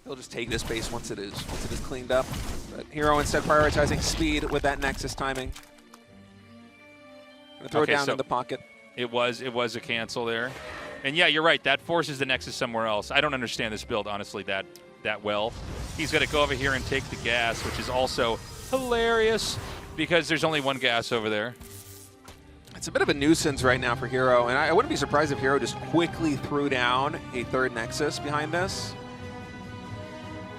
He'll just take this base once it is cleaned up. But hero instead prioritizing speed with that Nexus timing. Gonna throw it down in the pocket. It was a cancel there. And yeah, you're right. That forces the Nexus somewhere else. I don't understand this build, honestly, that well. He's going to go over here and take the gas, which is also hilarious because there's only one gas over there. It's a bit of a nuisance right now for hero, and I wouldn't be surprised if hero just quickly threw down a third Nexus behind this.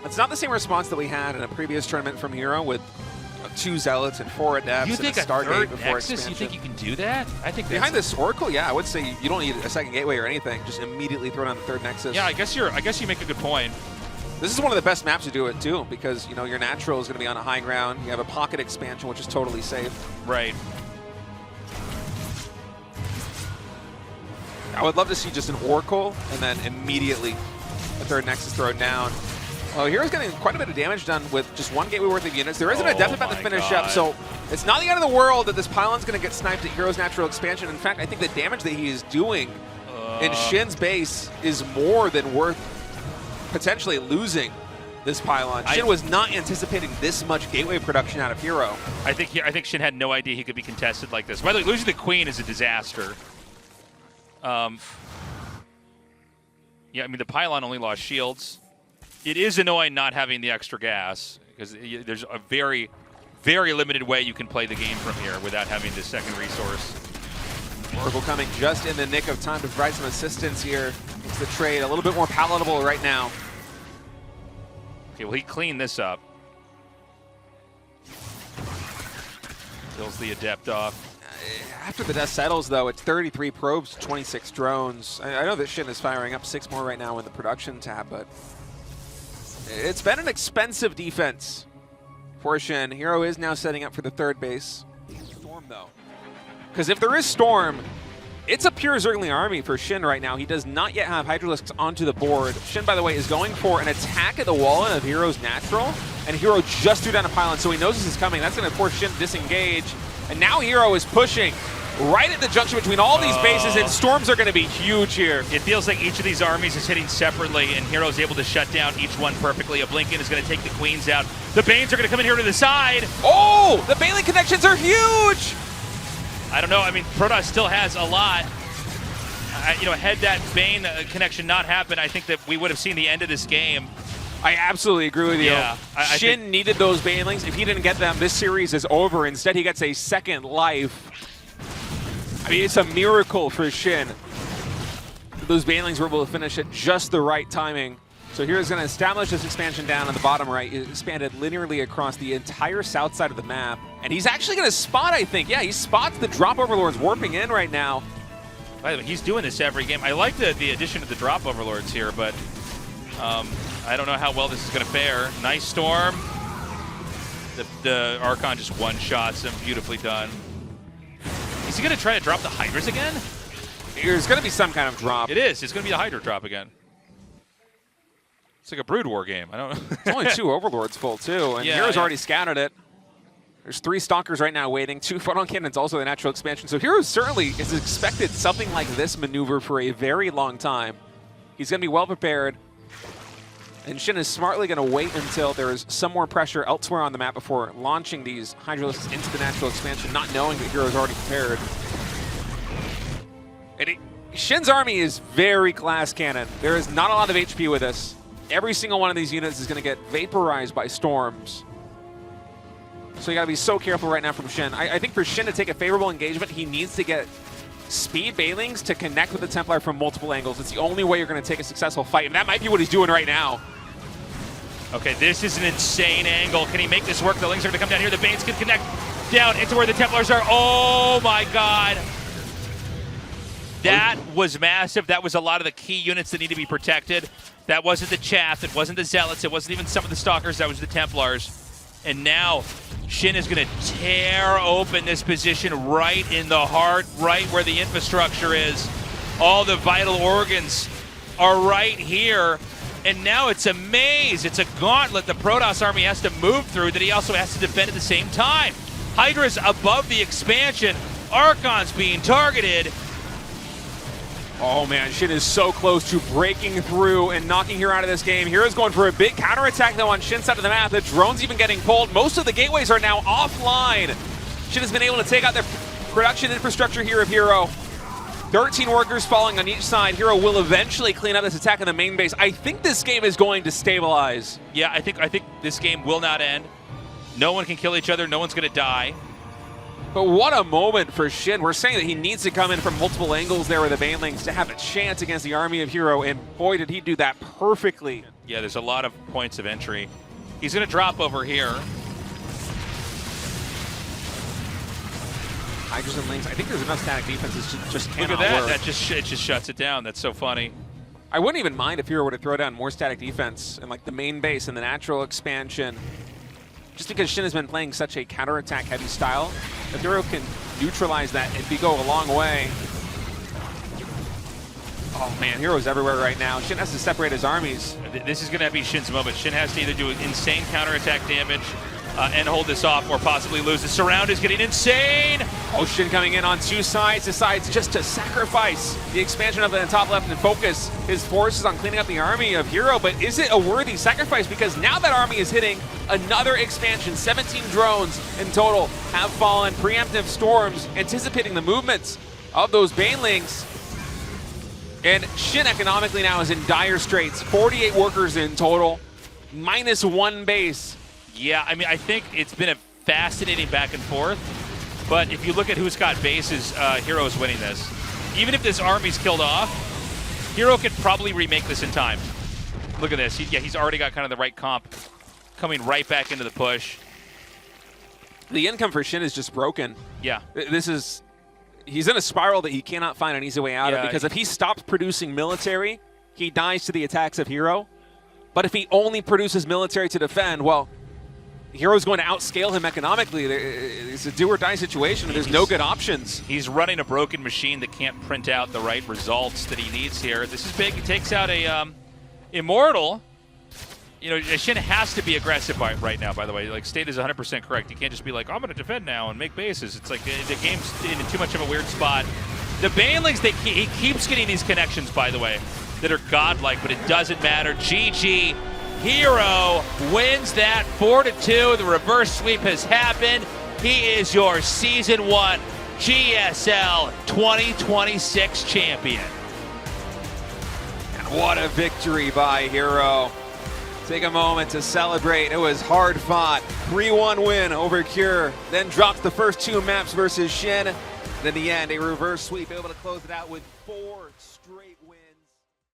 It's not the same response that we had in a previous tournament from hero with 2 Zealots and 4 Adepts. You think and a Stargate before Nexus? expansion. You think you can do that? I think behind this Oracle, yeah, I would say you don't need a second gateway or anything. Just immediately throw down the third Nexus. Yeah, I guess you make a good point. This is one of the best maps to do it too, because your natural is going to be on a high ground. You have a pocket expansion, which is totally safe. Right. I would love to see just an Oracle and then immediately a third Nexus thrown down. Well, Hero's getting quite a bit of damage done with just 1 gateway worth of units. There isn't a Adept about to finish up, so it's not the end of the world that this pylon's going to get sniped at Hero's natural expansion. In fact, I think the damage that he is doing in SHIN's base is more than worth potentially losing this pylon. SHIN was not anticipating this much gateway production out of hero. I think SHIN had no idea he could be contested like this. By the way, losing the Queen is a disaster. Yeah, I mean, the pylon only lost shields. It is annoying not having the extra gas, because there's a very, very limited way you can play the game from here without having this second resource. Oracle coming just in the nick of time to provide some assistance here. It's the trade a little bit more palatable right now. Okay, well, he cleaned this up. Kills the Adept off. After the dust settles, though, it's 33 probes, 26 drones. I know that SHIN is firing up 6 more right now in the production tab, but it's been an expensive defense for SHIN. Hero is now setting up for the third base. Storm, though. Because if there is Storm, it's a pure Zergling army for SHIN right now. He does not yet have Hydralisks onto the board. SHIN, by the way, is going for an attack at the wall of Hero's natural, and Hero just threw down a pylon, so he knows this is coming. That's going to force SHIN to disengage. And now Hero is pushing right at the junction between all these bases, and Storms are going to be huge here. It feels like each of these armies is hitting separately, and Hero's able to shut down each one perfectly. A Blinken is going to take the Queens out. The Banes are going to come in here to the side. Oh, the Bane connections are huge! I don't know. I mean, Protoss still has a lot. Had that Bane connection not happened, I think that we would have seen the end of this game. I absolutely agree with you. Yeah, SHIN needed those Banelings. If he didn't get them, this series is over. Instead, he gets a second life. I mean, it's a miracle for SHIN. Those Banelings were able to finish at just the right timing. So here's going to establish this expansion down on the bottom right. It expanded linearly across the entire south side of the map. And he's actually going to spot, I think. Yeah, he spots the drop overlords warping in right now. By the way, he's doing this every game. I like the addition of the drop overlords here, but I don't know how well this is going to fare. Nice storm. The Archon just one-shots him. Beautifully done. Is he going to try to drop the Hydras again? There's going to be some kind of drop. It is. It's going to be the Hydra drop again. It's like a Brood War game. I don't know. It's only 2 Overlords full, too. And Hero's already scattered it. There's 3 Stalkers right now waiting. 2 Photon Cannons, also the natural expansion. So Hero certainly is expected something like this maneuver for a very long time. He's going to be well prepared. And SHIN is smartly going to wait until there is some more pressure elsewhere on the map before launching these Hydralisks into the natural expansion, not knowing that Hero is already prepared. And SHIN's army is very glass cannon. There is not a lot of HP with this. Every single one of these units is going to get vaporized by storms. So you got to be so careful right now from SHIN. I think for SHIN to take a favorable engagement, he needs to get speed Banelings to connect with the Templar from multiple angles. It's the only way you're going to take a successful fight, and that might be what he's doing right now. Okay, this is an insane angle. Can he make this work? The Lings are going to come down here. The Banes can connect down into where the Templars are. Oh my god. That was massive. That was a lot of the key units that need to be protected. That wasn't the Chaff. It wasn't the Zealots. It wasn't even some of the Stalkers. That was the Templars. And now SHIN is going to tear open this position right in the heart, right where the infrastructure is. All the vital organs are right here. And now it's a maze. It's a gauntlet the Protoss army has to move through that he also has to defend at the same time. Hydra's above the expansion. Archon's being targeted. Oh man, SHIN is so close to breaking through and knocking Hero out of this game. Hero's going for a big counterattack though on SHIN's side of the map. The drone's even getting pulled. Most of the gateways are now offline. SHIN has been able to take out their production infrastructure here of Hero. 13 workers falling on each side. Hero will eventually clean up this attack in the main base. I think this game is going to stabilize. Yeah, I think this game will not end. No one can kill each other. No one's going to die. But what a moment for SHIN. We're saying that he needs to come in from multiple angles there with the Banelings to have a chance against the army of Hero, and boy, did he do that perfectly. Yeah, there's a lot of points of entry. He's going to drop over here. Hydras and Lynx, I think there's enough static defenses just cannot Look at that. work. It just shuts it down. That's so funny. I wouldn't even mind if Hero were to throw down more static defense in like the main base and the natural expansion. Just because SHIN has been playing such a counterattack heavy style, if Hero can neutralize that, it'd go a long way. Oh man, Hero's everywhere right now. SHIN has to separate his armies. This is going to be SHIN's moment. SHIN has to either do insane counterattack damage and hold this off, or possibly lose. The surround is getting insane. Oh, SHIN coming in on two sides, decides just to sacrifice the expansion of the top left and focus his forces on cleaning up the army of Hero. But is it a worthy sacrifice? Because now that army is hitting another expansion. 17 drones in total have fallen. Preemptive storms, anticipating the movements of those Banelings. And SHIN economically now is in dire straits. 48 workers in total, -1 base. Yeah, I mean, I think it's been a fascinating back and forth. But if you look at who's got bases, Hero's winning this. Even if this army's killed off, Hero could probably remake this in time. Look at this. He's already got kind of the right comp coming right back into the push. The income for SHIN is just broken. Yeah. He's in a spiral that he cannot find an easy way out of, because if he stops producing military, he dies to the attacks of Hero. But if he only produces military to defend, well, Hero's going to outscale him economically. It's a do-or-die situation, and there's no good options. He's running a broken machine that can't print out the right results that he needs here. This is big. He takes out a Immortal. You know, SHIN has to be aggressive right now, by the way. Like, State is 100% correct. You can't just be like, I'm going to defend now and make bases. It's like the game's in too much of a weird spot. The Banelings, he keeps getting these connections, by the way, that are godlike, but it doesn't matter. GG. Hero wins that 4-2. The reverse sweep has happened. He is your Season 1 GSL 2026 champion. And what a victory by Hero. Take a moment to celebrate. It was hard fought. 3-1 win over Cure. Then drops the first 2 maps versus SHIN. And in the end, a reverse sweep, able to close it out with 4 straight.